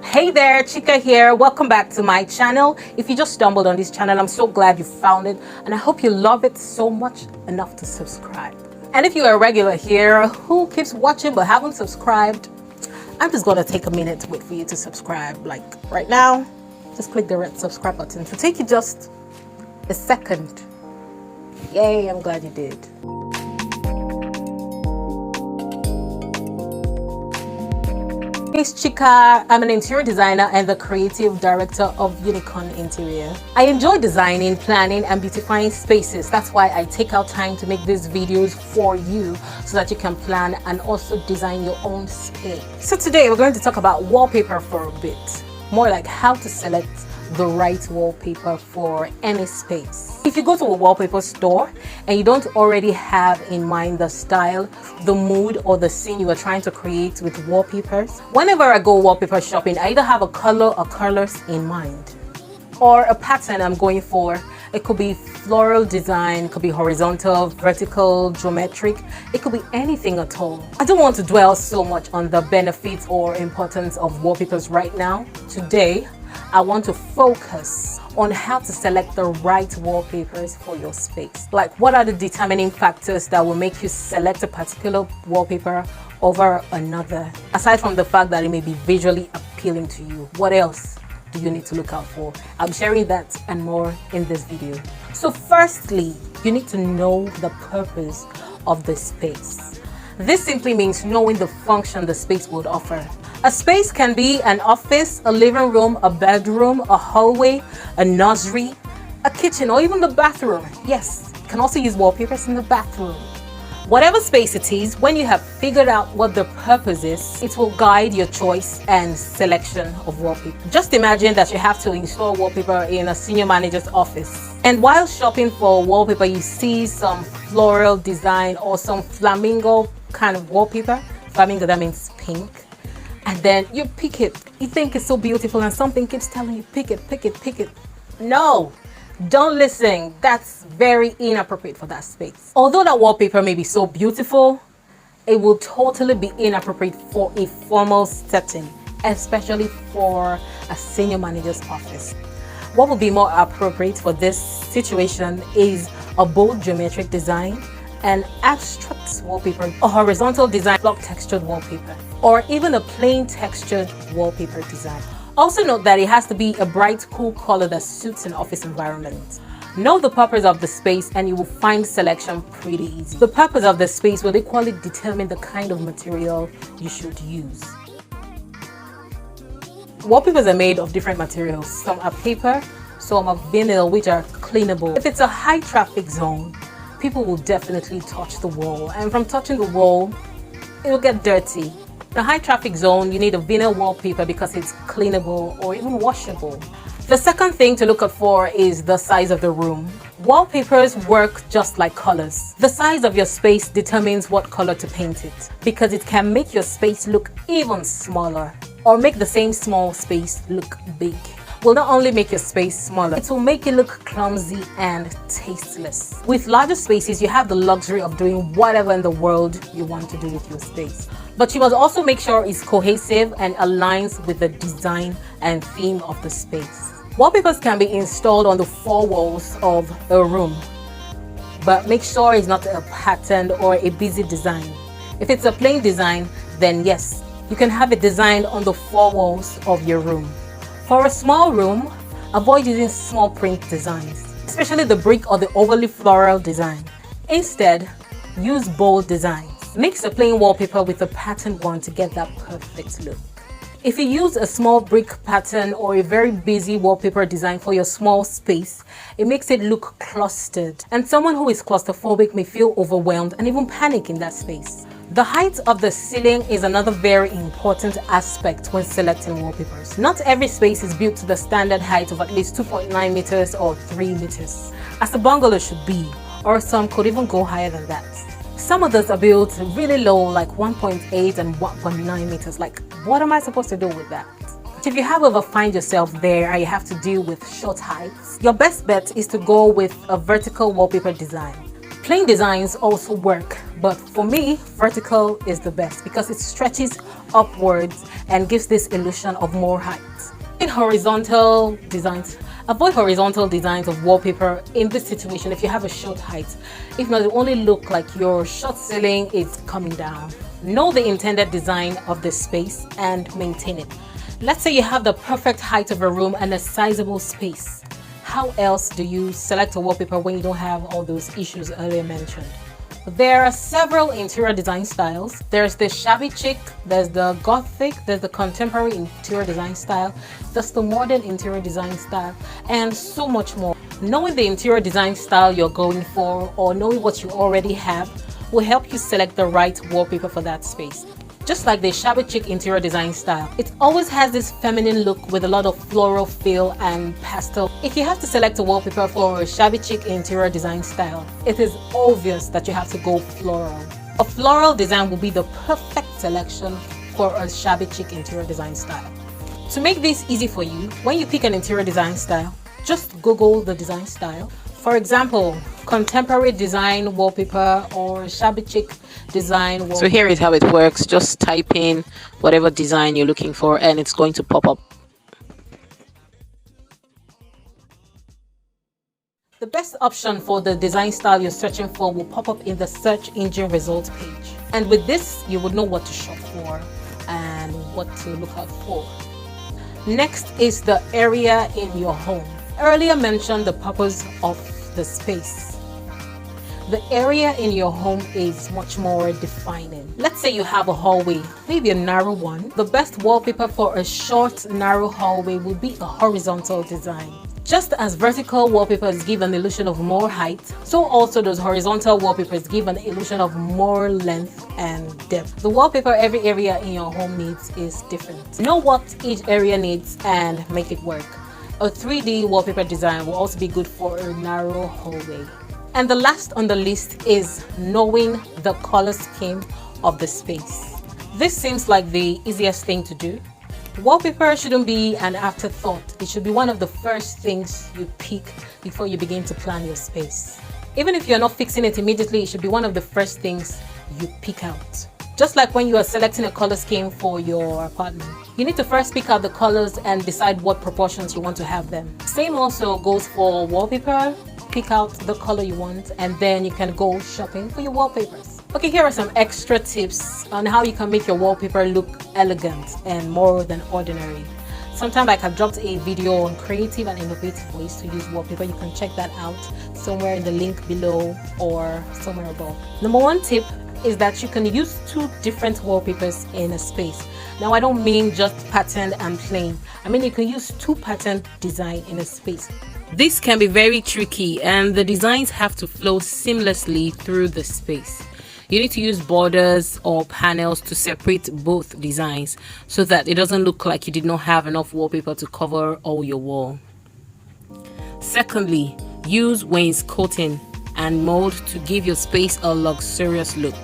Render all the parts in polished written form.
Hey there, Chica here. Welcome back to my channel. If you just stumbled on this channel, I'm so glad you found it and I hope you love it so much enough to subscribe. And if you're a regular here who keeps watching but haven't subscribed, I'm just going to take a minute to wait for you to subscribe. Like right now, just click the red subscribe button. It'll take you just a second. Yay, I'm glad you did. It's Chica. I'm an interior designer and the creative director of Eunicon Interior. I enjoy designing, planning, and beautifying spaces. That's why I take out time to make these videos for you so that you can plan and also design your own space. So today we're going to talk about wallpaper for a bit. More like how to select the right wallpaper for any space. If you go to a wallpaper store and you don't already have in mind the style, the mood, or the scene you are trying to create with wallpapers, whenever I go wallpaper shopping, I either have a color or colors in mind or a pattern I'm going for. It could be floral design, it could be horizontal, vertical, geometric, it could be anything at all. I don't want to dwell so much on the benefits or importance of wallpapers right now. Today, I want to focus on how to select the right wallpapers for your space. Like, what are the determining factors that will make you select a particular wallpaper over another? Aside from the fact that it may be visually appealing to you, what else do you need to look out for? I'm sharing that and more in this video. So firstly, you need to know the purpose of the space. This simply means knowing the function the space would offer. A space can be an office, a living room, a bedroom, a hallway, a nursery, a kitchen, or even the bathroom. Yes, you can also use wallpapers in the bathroom. Whatever space it is, when you have figured out what the purpose is, it will guide your choice and selection of wallpaper. Just imagine that you have to install wallpaper in a senior manager's office. And while shopping for wallpaper, you see some floral design or some flamingo kind of wallpaper. Flamingo, that means pink. And then you pick it. You think it's so beautiful and something keeps telling you, pick it, pick it, pick it. No, don't listen. That's very inappropriate for that space. Although that wallpaper may be so beautiful, it will totally be inappropriate for a formal setting, especially for a senior manager's office. What would be more appropriate for this situation is a bold geometric design, an abstract wallpaper, a horizontal design, block textured wallpaper, or even a plain textured wallpaper design. Also note that it has to be a bright, cool color that suits an office environment. Know the purpose of the space and you will find selection pretty easy. The purpose of the space will equally determine the kind of material you should use. Wallpapers are made of different materials. Some are paper, some are vinyl, which are cleanable. If it's a high traffic zone, people will definitely touch the wall, and from touching the wall, it will get dirty. In a high traffic zone, you need a vinyl wallpaper because it's cleanable or even washable. The second thing to look out for is the size of the room. Wallpapers work just like colors. The size of your space determines what color to paint it, because it can make your space look even smaller or make the same small space look big. Will not only make your space smaller, it will make it look clumsy and tasteless. With larger spaces, you have the luxury of doing whatever in the world you want to do with your space. But you must also make sure it's cohesive and aligns with the design and theme of the space. Wallpapers can be installed on the four walls of a room, but make sure it's not a patterned or a busy design. If it's a plain design, then yes, you can have it designed on the four walls of your room. For a small room, avoid using small print designs, especially the brick or the overly floral design. Instead, use bold designs. Mix a plain wallpaper with a patterned one to get that perfect look. If you use a small brick pattern or a very busy wallpaper design for your small space, it makes it look clustered, and someone who is claustrophobic may feel overwhelmed and even panic in that space. The height of the ceiling is another very important aspect when selecting wallpapers. Not every space is built to the standard height of at least 2.9 meters or 3 meters, as a bungalow should be, or some could even go higher than that. Some others are built really low, like 1.8 and 1.9 meters. Like, what am I supposed to do with that? If you however find yourself there and you have to deal with short heights, your best bet is to go with a vertical wallpaper design. Plain designs also work, but for me, vertical is the best because it stretches upwards and gives this illusion of more height. Avoid horizontal designs of wallpaper in this situation if you have a short height. If not, it will only look like your short ceiling is coming down. Know the intended design of the space and maintain it. Let's say you have the perfect height of a room and a sizable space. How else do you select a wallpaper when you don't have all those issues earlier mentioned? There are several interior design styles. There's the shabby chic, there's the gothic, there's the contemporary interior design style, there's the modern interior design style, and so much more. Knowing the interior design style you're going for or knowing what you already have will help you select the right wallpaper for that space. Just like the shabby chic interior design style, it always has this feminine look with a lot of floral feel and pastel. If you have to select a wallpaper for a shabby chic interior design style, it is obvious that you have to go floral. A floral design will be the perfect selection for a shabby chic interior design style. To make this easy for you, when you pick an interior design style, just Google the design style. For example, contemporary design wallpaper or shabby chic design wallpaper. So here is how it works. Just type in whatever design you're looking for and it's going to pop up. The best option for the design style you're searching for will pop up in the search engine results page. And with this, you would know what to shop for and what to look out for. Next is the area in your home. Earlier mentioned the purpose of the space. The area in your home is much more defining. Let's say you have a hallway, maybe a narrow one. The best wallpaper for a short, narrow hallway would be a horizontal design. Just as vertical wallpapers give an illusion of more height, so also those horizontal wallpapers give an illusion of more length and depth. The wallpaper every area in your home needs is different. Know what each area needs and make it work. A 3D wallpaper design will also be good for a narrow hallway. And the last on the list is knowing the color scheme of the space. This seems like the easiest thing to do. Wallpaper shouldn't be an afterthought. It should be one of the first things you pick before you begin to plan your space. Even if you're not fixing it immediately, it should be one of the first things you pick out. Just like when you are selecting a color scheme for your apartment, you need to first pick out the colors and decide what proportions you want to have them. Same also goes for wallpaper. Pick out the color you want and then you can go shopping for your wallpapers. Okay, here are some extra tips on how you can make your wallpaper look elegant and more than ordinary. Sometime like I've dropped a video on creative and innovative ways to use wallpaper. You can check that out somewhere in the link below or somewhere above. Number one tip is that you can use two different wallpapers in a space. Now I don't mean just patterned and plain. I mean you can use two patterned design in a space. This can be very tricky and the designs have to flow seamlessly through the space. You need to use borders or panels to separate both designs so that it doesn't look like you did not have enough wallpaper to cover all your wall. Secondly, use wainscoting and mold to give your space a luxurious look.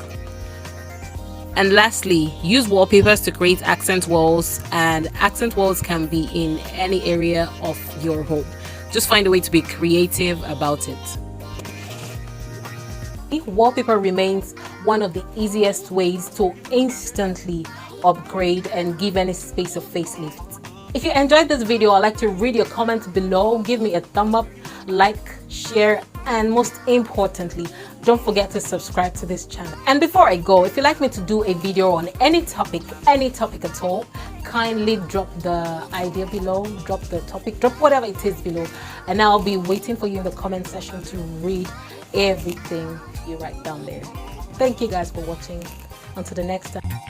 And lastly, use wallpapers to create accent walls, and accent walls can be in any area of your home. Just find a way to be creative about it. Wallpaper remains one of the easiest ways to instantly upgrade and give any space a facelift. If you enjoyed this video, I'd like to read your comments below. Give me a thumb up, like, share, and most importantly, don't forget to subscribe to this channel. And before I go, if you'd like me to do a video on any topic at all, kindly drop the idea below, drop the topic, drop whatever it is below, and I'll be waiting for you in the comment section to read everything you write down there. Thank you guys for watching. Until the next time.